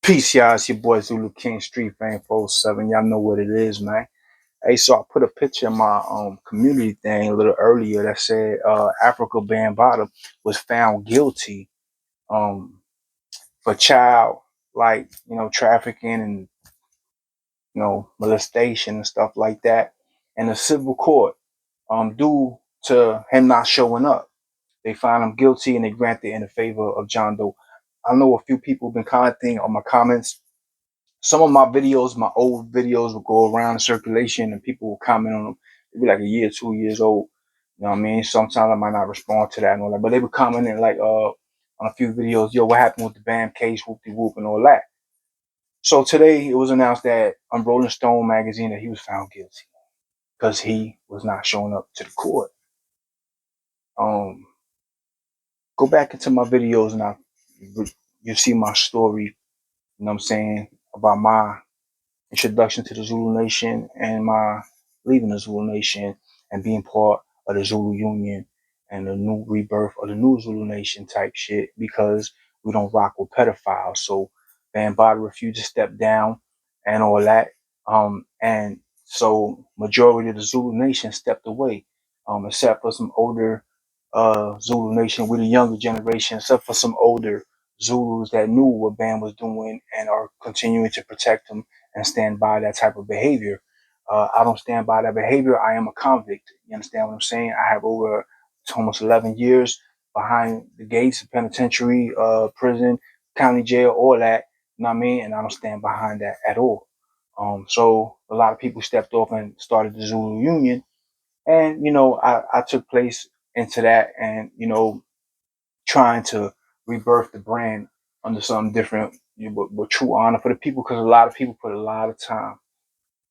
Peace, y'all. It's your boy Zulu King Street Fame 47. Y'all know what it is, man. Hey, so I put a picture in my community thing a little earlier that said Africa Bambaataa was found guilty for child trafficking and molestation and stuff like that in a civil court due to him not showing up. They found him guilty and they granted in the favor of John Doe. I know a few people have been commenting on my comments. Some of my videos, my old videos, will go around in circulation and people will comment on them. They'd be like a year, 2 years old. You know what I mean? Sometimes I might not respond to that and all that, but they were commenting like on a few videos, yo, what happened with the BAM case, whoop de whoop and all that. So today it was announced that on Rolling Stone magazine that he was found guilty because he was not showing up to the court. Go back into my videos and you see my story, you know what I'm saying, about my introduction to the Zulu Nation and my leaving the Zulu Nation and being part of the Zulu Union and the new rebirth of the new Zulu Nation type shit because we don't rock with pedophiles. So Bambaataa refused to step down and all that. And so majority of the Zulu Nation stepped away, except for some older Zulu Nation, we the younger generation, except for some older Zulus that knew what Bam was doing and are continuing to protect them and stand by that type of behavior. I don't stand by that behavior. I am a convict. You understand what I'm saying? I have over almost 11 years behind the gates of penitentiary, prison, county jail, all that. You know what I mean? And I don't stand behind that at all. So a lot of people stepped off and started the Zulu Union. And, I took place into that and, trying to rebirth the brand under something different, with true honor for the people, because a lot of people put a lot of time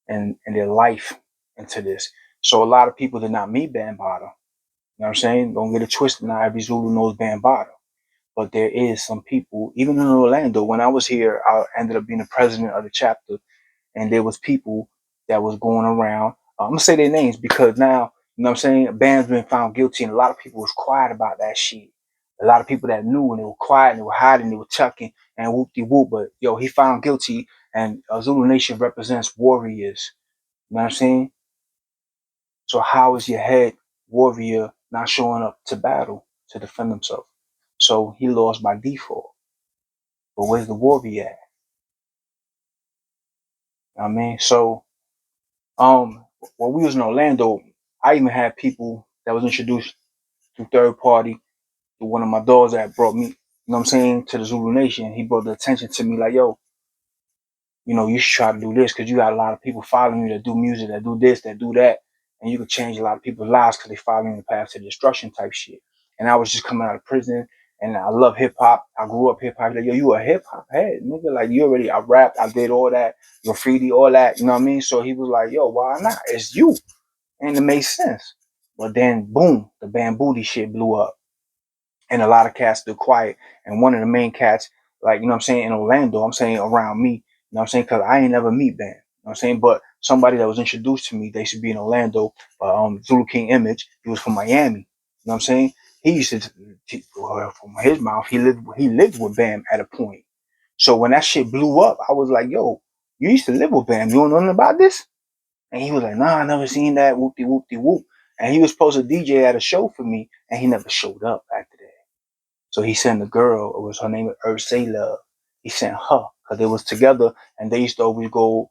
and their life into this. So a lot of people did not meet Bambaataa. You know what I'm saying? Don't get it twisted. Not every Zulu knows Bambaataa. But there is some people, even in Orlando, when I was here, I ended up being the president of the chapter, and there was people that was going around. I'm gonna say their names because now, you know what I'm saying, Bam's been found guilty, and a lot of people was quiet about that shit. A lot of people that knew and they were quiet and they were hiding, they were tucking and whoop de whoop. But yo, he found guilty, and Zulu Nation represents warriors. You know what I'm saying? So how is your head warrior not showing up to battle to defend himself? So he lost by default. But where's the warrior at? You know what I mean? So when we was in Orlando, I even had people that was introduced through third party through one of my dogs that brought me, you know what I'm saying, to the Zulu Nation. He brought the attention to me like, yo, you should try to do this because you got a lot of people following you that do music, that do this, that do that. And you could change a lot of people's lives because they following the path to destruction type shit. And I was just coming out of prison and I love hip hop. I grew up hip hop. Like, yo, you a hip hop head, nigga. Like, I rapped, I did all that, graffiti, all that. You know what I mean? So he was like, yo, why not? It's you. And it made sense. But then, boom, the Bambooty shit blew up. And a lot of cats stood quiet. And one of the main cats, like, you know what I'm saying, in Orlando, I'm saying around me, you know what I'm saying, because I ain't never meet Bam. You know what I'm saying? But somebody that was introduced to me, they should be in Orlando, Zulu King Image, he was from Miami. You know what I'm saying? He used to, from his mouth, he lived with Bam at a point. So when that shit blew up, I was like, yo, you used to live with Bam. You don't know nothing about this? And he was like, nah, I never seen that, whoop-de whoop-de whoop. And he was supposed to DJ at a show for me, and he never showed up after that. So he sent a girl, it was her name was Ursay Love. He sent her, because they was together, and they used to always go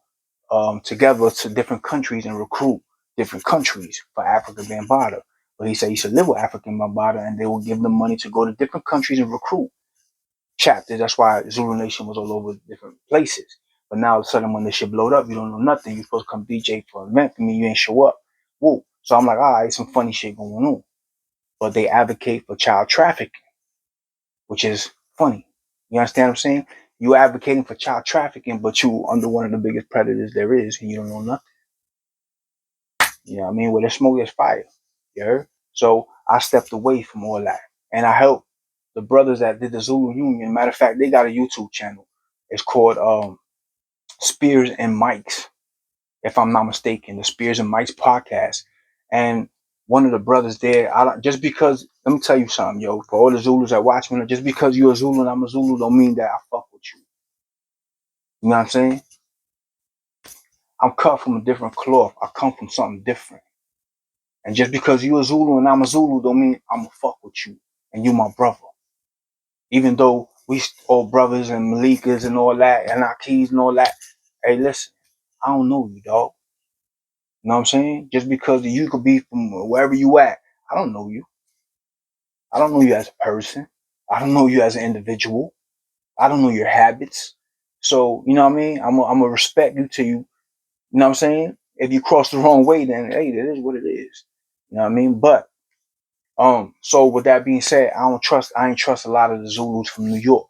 together to different countries and recruit different countries for Africa Bambaataa. But he said he should live with African Bambaataa, and they would give them money to go to different countries and recruit chapters. That's why Zulu Nation was all over different places. But now all of a sudden when this shit blowed up, you don't know nothing. You're supposed to come DJ for an event for me, you ain't show up. Whoa. So I'm like, all right, some funny shit going on. But they advocate for child trafficking, which is funny. You understand what I'm saying? You advocating for child trafficking, but you under one of the biggest predators there is, and you don't know nothing. You know what I mean? Where there's smoke, there's fire. You heard? So I stepped away from all that. And I helped the brothers that did the Zulu Union. Matter of fact, they got a YouTube channel. It's called Spears and Mike's, if I'm not mistaken, the Spears and Mike's podcast. And one of the brothers there, just because, let me tell you something, yo, for all the Zulus that watch me, just because you're a Zulu and I'm a Zulu don't mean that I fuck with you. You know what I'm saying? I'm cut from a different cloth. I come from something different. And just because you a Zulu and I'm a Zulu don't mean I'ma fuck with you and you my brother. Even though we all brothers and Malikas and all that and Akis and all that. Hey, listen, I don't know you, dog. You know what I'm saying? Just because you could be from wherever you at, I don't know you. I don't know you as a person. I don't know you as an individual. I don't know your habits. So, you know what I mean? I'm gonna respect you till you know what I'm saying? If you cross the wrong way, then hey, that is what it is. You know what I mean? But so with that being said, I ain't trust a lot of the Zulus from New York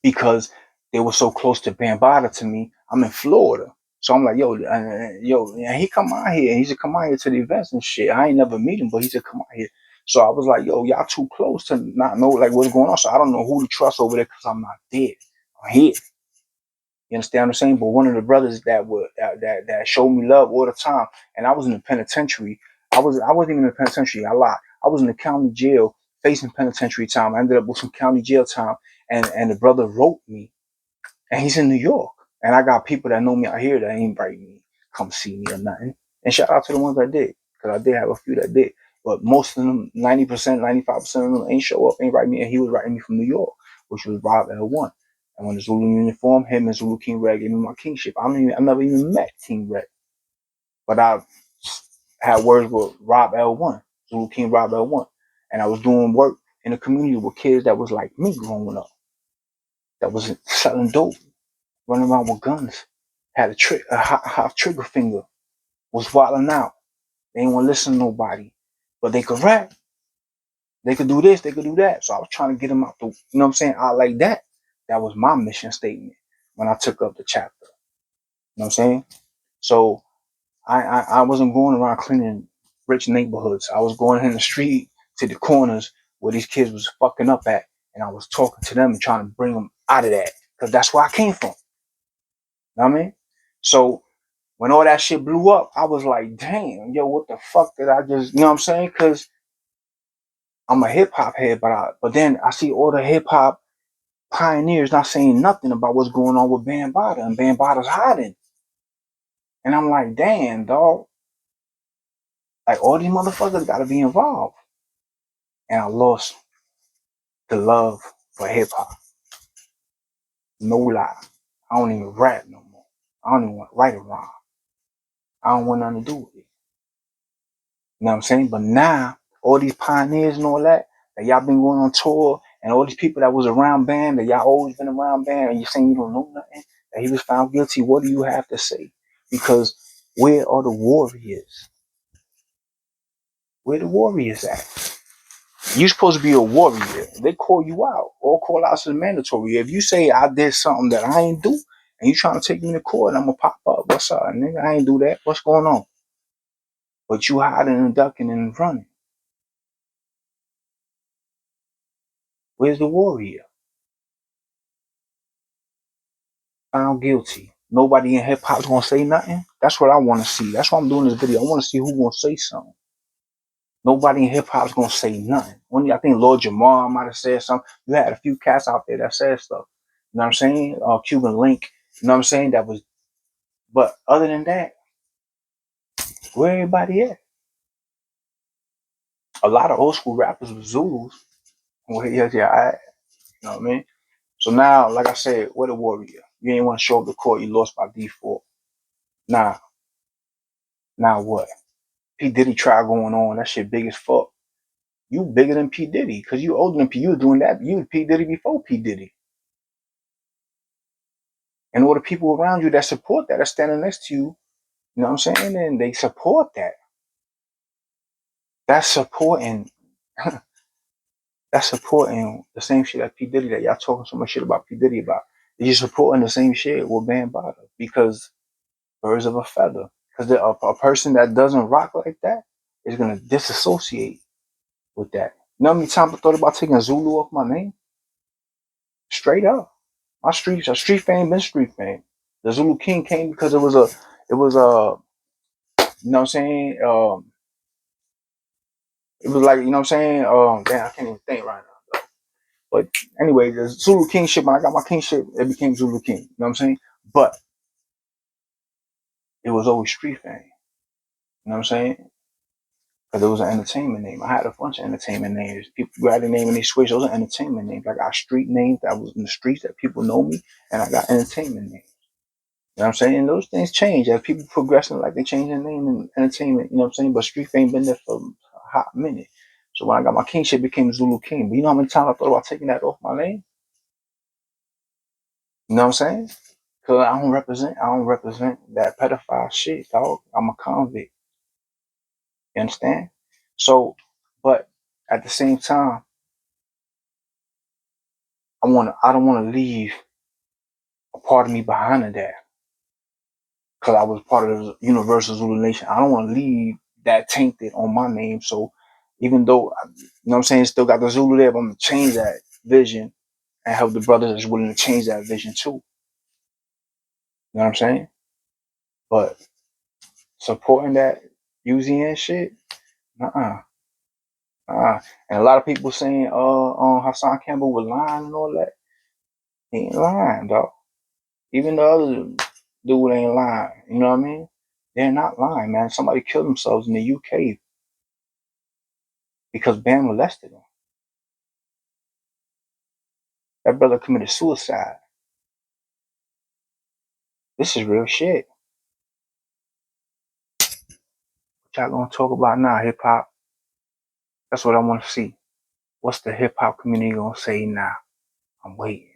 because they were so close to Bambaataa to me. I'm in Florida. So I'm like, yo, and he come out here and he said, come out here to the events and shit. I ain't never meet him, but he said, come out here. So I was like, yo, y'all too close to not know like what's going on. So I don't know who to trust over there because I'm not there. I'm here. You understand what I'm saying? But one of the brothers that showed me love all the time, and I was in the penitentiary. I wasn't even in the penitentiary. I lied. I was in the county jail facing penitentiary time. I ended up with some county jail time, and the brother wrote me, and he's in New York. And I got people that know me out here that ain't invite me come see me or nothing. And shout out to the ones that did, because I did have a few that did. But most of them, 90%, 95% of them ain't show up, ain't write me. And he was writing me from New York, which was Rob L1. And when the Zulu uniform, him and Zulu King Red gave me my kingship. I never even met King Red. But I had words with Rob L1, Zulu King Rob L1. And I was doing work in the community with kids that was like me growing up, that was selling dope, running around with guns, had a hot trigger finger, was wilding out. They didn't want to listen to nobody. But they could rap. They could do this, they could do that. So I was trying to get them out the, you know what I'm saying, out like that. That was my mission statement when I took up the chapter. You know what I'm saying? So I wasn't going around cleaning rich neighborhoods. I was going in the street to the corners where these kids was fucking up at, and I was talking to them and trying to bring them out of that because that's where I came from. You know what I mean? So when all that shit blew up, I was like, damn, yo, what the fuck did I just, you know what I'm saying? Because I'm a hip hop head, but then I see all the hip hop pioneers not saying nothing about what's going on with Bambaataa, and Bambaata's hiding. And I'm like, damn, dog. Like all these motherfuckers gotta be involved. And I lost the love for hip hop. No lie. I don't even rap no more. I don't even want to write a rhyme. I don't want nothing to do with it. You know what I'm saying? But now, all these pioneers and all that y'all been going on tour, and all these people that was around Bam, that y'all always been around Bam, and you're saying you don't know nothing, that he was found guilty, what do you have to say? Because where are the warriors? Where the warriors at? You're supposed to be a warrior. They call you out. All call outs is mandatory. If you say I did something that I ain't do, and you trying to take me to court, I'm gonna pop up. What's up, nigga? I ain't do that. What's going on? But you hiding and ducking and running. Where's the warrior? Found guilty. Nobody in hip hop's gonna say nothing. That's what I want to see. That's why I'm doing this video. I want to see who gonna say something. Nobody in hip hop's gonna say nothing. Only I think Lord Jamar might have said something. You had a few cats out there that said stuff. You know what I'm saying? Cuban Link. You know what I'm saying? That was. But other than that, where everybody at? A lot of old school rappers were Zulus. Well, yeah, you know what I mean? So now, like I said, what a warrior. You ain't want to show up to court, you lost by default. Now what? P. Diddy trial going on, that shit big as fuck. You bigger than P. Diddy, because you older than P. You was doing that. You was P. Diddy before P. Diddy. And all the people around you that support that are standing next to you, you know what I'm saying? And they support that. That's supporting that's supporting the same shit that P. Diddy that y'all talking so much shit about P. Diddy about. You're supporting the same shit with Bambaataa because birds of a feather. Because a person that doesn't rock like that is gonna disassociate with that. You know how many times I thought about taking Zulu off my name? Straight up. My street fame been street fame. The Zulu King came because it was you know what I'm saying? It was like, you know what I'm saying? Damn, I can't even think right now. But anyway, the Zulu kingship, when I got my kingship, it became Zulu King. You know what I'm saying? But it was always street fame. You know what I'm saying? Because it was an entertainment name. I had a bunch of entertainment names. People grab the name and they switch. Those are entertainment names. I got street names that was in the streets that people know me, and I got entertainment names. You know what I'm saying? And those things change as people progress in, like they change their name in entertainment. You know what I'm saying? But street fame been there for a hot minute. So when I got my kingship, it became Zulu King. But you know how many times I thought about taking that off my name? You know what I'm saying? Cause I don't represent that pedophile shit, dog. I'm a convict. You understand? So, but at the same time, I don't wanna leave a part of me behind in that. Cause I was part of the Universal Zulu Nation. I don't wanna leave that tainted on my name. So even though you know what I'm saying, still got the Zulu there, but I'm gonna change that vision and help the brothers that's willing to change that vision too. You know what I'm saying? But supporting that UZN shit, uh-uh. And a lot of people saying, Hassan Campbell was lying and all that. He ain't lying, dog. Even the other dude ain't lying. You know what I mean? They're not lying, man. Somebody killed themselves in the UK because Bam molested him. That brother committed suicide. This is real shit. What y'all gonna talk about now, hip hop? That's what I want to see. What's the hip hop community gonna say now? I'm waiting.